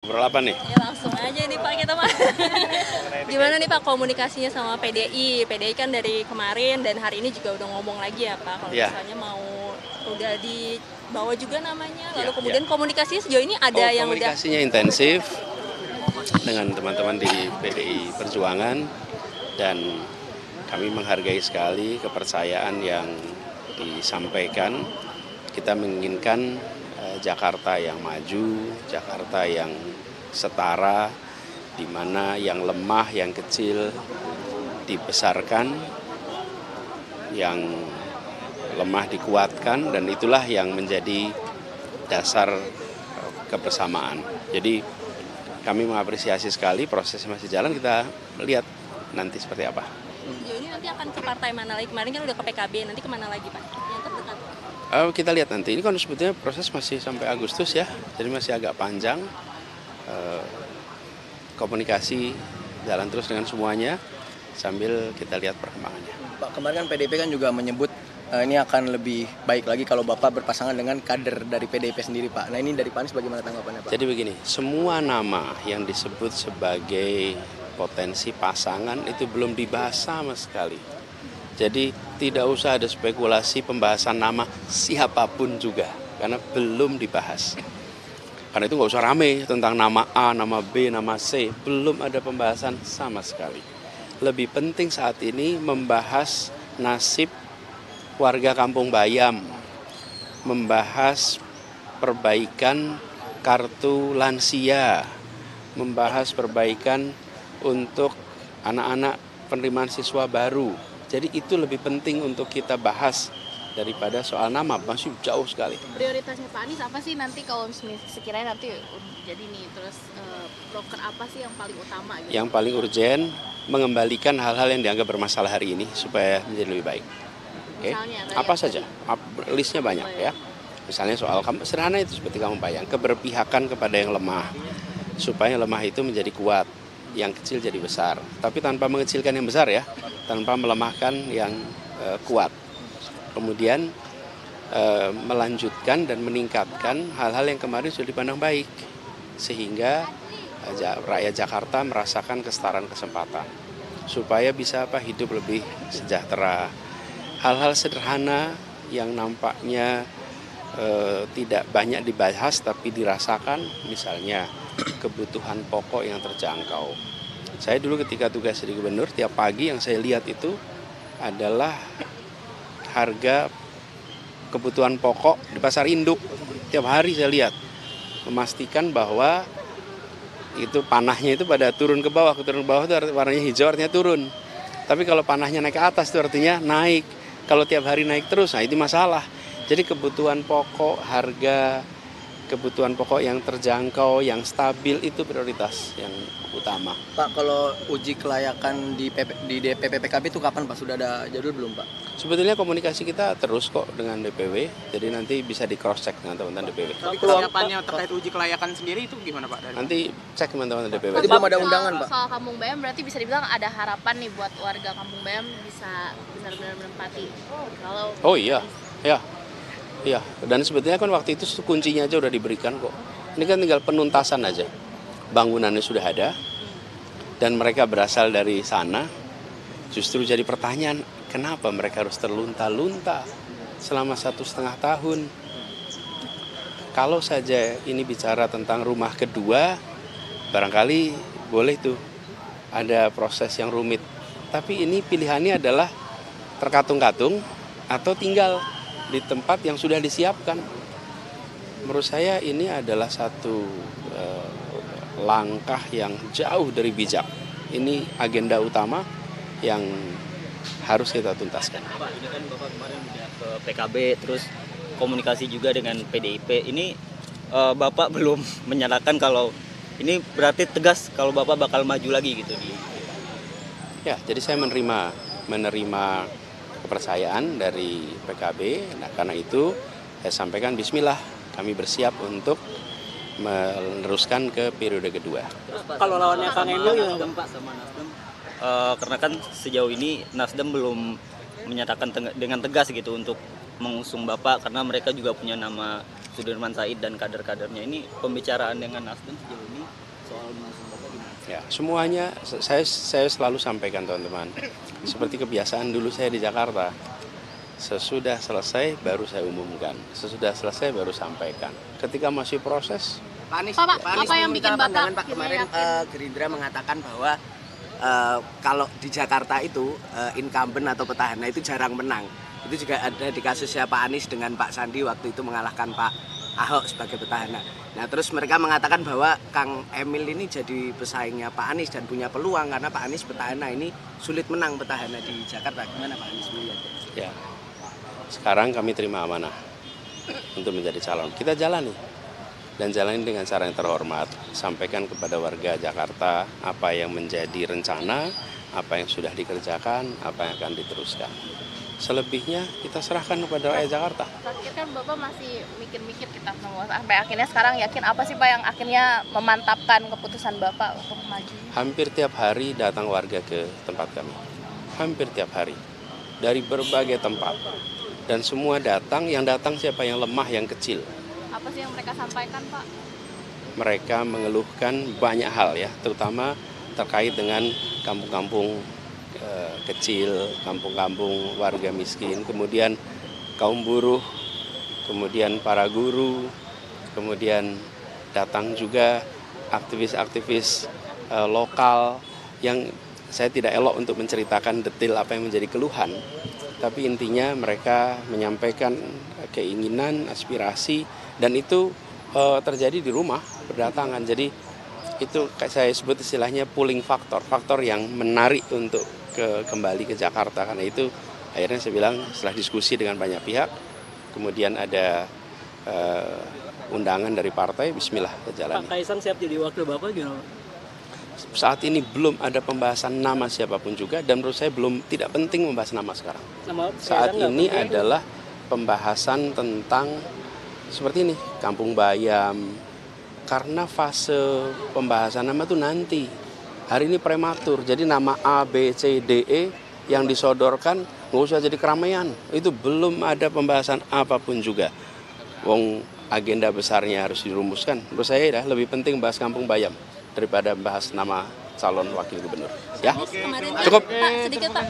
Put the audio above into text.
Ngobrol apa nih? Ya langsung aja nih Pak kita mah. Gimana nih Pak komunikasinya sama PDI? PDI kan dari kemarin dan hari ini juga udah ngomong lagi ya Pak kalau Ya. misalnya mau udah dibawa juga namanya. Lalu Ya, kemudian ya. komunikasinya sejauh ini ada yang udah Komunikasinya intensif dengan teman-teman di PDI Perjuangan dan kami menghargai sekali kepercayaan yang disampaikan. Kita menginginkan Jakarta yang maju, Jakarta yang setara, di mana yang lemah, yang kecil dibesarkan, yang lemah dikuatkan, dan itulah yang menjadi dasar kebersamaan. Jadi kami mengapresiasi sekali, prosesnya masih jalan, kita lihat nanti seperti apa. sejauh ini nanti akan ke partai mana lagi? Kemarin kan udah ke PKB, nanti kemana lagi Pak? Yang terdekat. Kita lihat nanti, ini kan sebetulnya proses masih sampai Agustus ya, jadi masih agak panjang. Komunikasi jalan terus dengan semuanya sambil kita lihat perkembangannya. Pak, kemarin kan PDIP kan juga menyebut ini akan lebih baik lagi kalau Bapak berpasangan dengan kader dari PDIP sendiri, Pak. Nah, ini dari Pak Anies bagaimana tanggapannya, Pak? Jadi begini, semua nama yang disebut sebagai potensi pasangan itu belum dibahas sama sekali. Jadi tidak usah ada spekulasi pembahasan nama siapapun juga, karena belum dibahas. Karena itu nggak usah rame tentang nama A, nama B, nama C. Belum ada pembahasan sama sekali. Lebih penting saat ini membahas nasib warga Kampung Bayam, membahas perbaikan kartu lansia, membahas perbaikan untuk anak-anak penerimaan siswa baru. Jadi itu lebih penting untuk kita bahas daripada soal nama, masih jauh sekali. Prioritasnya Pak Anies apa sih nanti kalau sekiranya nanti jadi nih, terus broker apa sih yang paling utama gitu? Yang paling urgen mengembalikan hal-hal yang dianggap bermasalah hari ini supaya menjadi lebih baik. Oke? Misalnya, Apa saja? Listnya banyak ya. Misalnya soal sederhana itu seperti kamu bayang, keberpihakan kepada yang lemah supaya yang lemah itu menjadi kuat, yang kecil jadi besar. Tapi tanpa mengecilkan yang besar ya, tanpa melemahkan yang kuat. Kemudian melanjutkan dan meningkatkan hal-hal yang kemarin sudah dipandang baik sehingga rakyat Jakarta merasakan kesetaraan kesempatan supaya bisa hidup lebih sejahtera. Hal-hal sederhana yang nampaknya tidak banyak dibahas tapi dirasakan, misalnya kebutuhan pokok yang terjangkau. Saya dulu ketika tugas jadi gubernur, tiap pagi yang saya lihat itu adalah harga kebutuhan pokok di pasar induk. Tiap hari saya lihat, memastikan bahwa itu panahnya itu pada turun ke bawah itu warnanya hijau artinya turun. Tapi kalau panahnya naik ke atas itu artinya naik. Kalau tiap hari naik terus, nah itu masalah. Jadi kebutuhan pokok, harga kebutuhan pokok yang terjangkau, yang stabil itu prioritas yang utama. Pak, kalau uji kelayakan di DPP PKB itu kapan Pak? Sudah ada jadwal belum Pak? Sebetulnya komunikasi kita terus kok dengan DPW, jadi nanti bisa di cross check dengan teman-teman DPW. Tapi kesiapannya terkait uji kelayakan sendiri itu gimana Pak? Nanti cek teman-teman DPW. Berarti belum ada undangan Pak? Soal Kampung Bayam berarti bisa dibilang ada harapan nih buat warga Kampung Bayam bisa benar-benar menempati. Kalau Oh iya, ya. Iya, dan sebetulnya kan waktu itu kuncinya aja udah diberikan kok. Ini kan tinggal penuntasan aja. Bangunannya sudah ada, dan mereka berasal dari sana. Justru jadi pertanyaan, kenapa mereka harus terlunta-lunta selama 1,5 tahun? Kalau saja ini bicara tentang rumah kedua, barangkali boleh tuh ada proses yang rumit. Tapi ini pilihannya adalah terkatung-katung atau tinggal di tempat yang sudah disiapkan. Menurut saya ini adalah satu langkah yang jauh dari bijak. Ini agenda utama yang harus kita tuntaskan. Pak, ini kan Bapak kemarin udah ke PKB, terus komunikasi juga dengan PDIP. Ini Bapak belum menyatakan kalau ini berarti tegas kalau Bapak bakal maju lagi gitu di. Ya, jadi saya menerima kepercayaan dari PKB. Nah, karena itu saya sampaikan bismillah, kami bersiap untuk meneruskan ke periode kedua. Kalau lawannya Kang Emil ya Pak sama Nasdem. Karena kan sejauh ini Nasdem belum menyatakan dengan tegas gitu untuk mengusung Bapak karena mereka juga punya nama Sudirman Said dan kader-kadernya. Ini pembicaraan dengan Nasdem sejauh ini soal mengusung Bapak gimana? Ya, semuanya saya selalu sampaikan teman-teman. Seperti kebiasaan dulu saya di Jakarta. Sesudah selesai baru saya umumkan. Sesudah selesai baru sampaikan. Ketika masih proses, Pak Anies, Pak, Pak Anies apa yang meminta bikin Bapak pandangan, Pak, akhirnya kemarin yakin? Gerindra mengatakan bahwa kalau di Jakarta itu incumbent atau petahana itu jarang menang. Itu juga ada di kasusnya Pak Anies dengan Pak Sandi waktu itu mengalahkan Pak Ahok sebagai petahana. Nah terus mereka mengatakan bahwa Kang Emil ini jadi pesaingnya Pak Anies dan punya peluang karena Pak Anies petahana ini sulit menang petahana di Jakarta. Gimana Pak Anies melihatnya? ya sekarang kami terima amanah untuk menjadi calon. Kita jalani dan jalani dengan cara yang terhormat. Sampaikan kepada warga Jakarta apa yang menjadi rencana, apa yang sudah dikerjakan, apa yang akan diteruskan. Selebihnya kita serahkan kepada rakyat Jakarta. Terakhir kan Bapak masih mikir-mikir kita semua sampai akhirnya sekarang yakin apa sih Pak yang akhirnya memantapkan keputusan Bapak untuk maju? Hampir tiap hari datang warga ke tempat kami. Hampir tiap hari. Dari berbagai tempat. Dan semua datang, yang datang siapa yang lemah, yang kecil. Apa sih yang mereka sampaikan Pak? Mereka mengeluhkan banyak hal ya, terutama terkait dengan kampung-kampung kecil, kampung-kampung warga miskin, kemudian kaum buruh, kemudian para guru, kemudian datang juga aktivis-aktivis lokal yang saya tidak elok untuk menceritakan detail apa yang menjadi keluhan, tapi intinya mereka menyampaikan keinginan, aspirasi, dan itu terjadi di rumah berdatangan. Jadi itu saya sebut istilahnya pulling faktor yang menarik untuk kembali ke Jakarta. Karena itu akhirnya saya bilang setelah diskusi dengan banyak pihak, kemudian ada undangan dari partai, bismillah kita jalani. Pak Kaisang siap jadi wakil Bapak gimana? Saat ini belum ada pembahasan nama siapapun juga, dan menurut saya tidak penting membahas nama sekarang. Saat ini adalah pembahasan tentang seperti ini, Kampung Bayam, karena fase pembahasan nama itu nanti. Hari ini prematur, jadi nama A, B, C, D, E yang disodorkan nggak usah jadi keramaian. Itu belum ada pembahasan apapun juga. Wong agenda besarnya harus dirumuskan. Menurut saya ya, lebih penting bahas Kampung Bayam daripada bahas nama calon wakil gubernur. Ya, Kemarin cukup. Pak, sedikit Pak.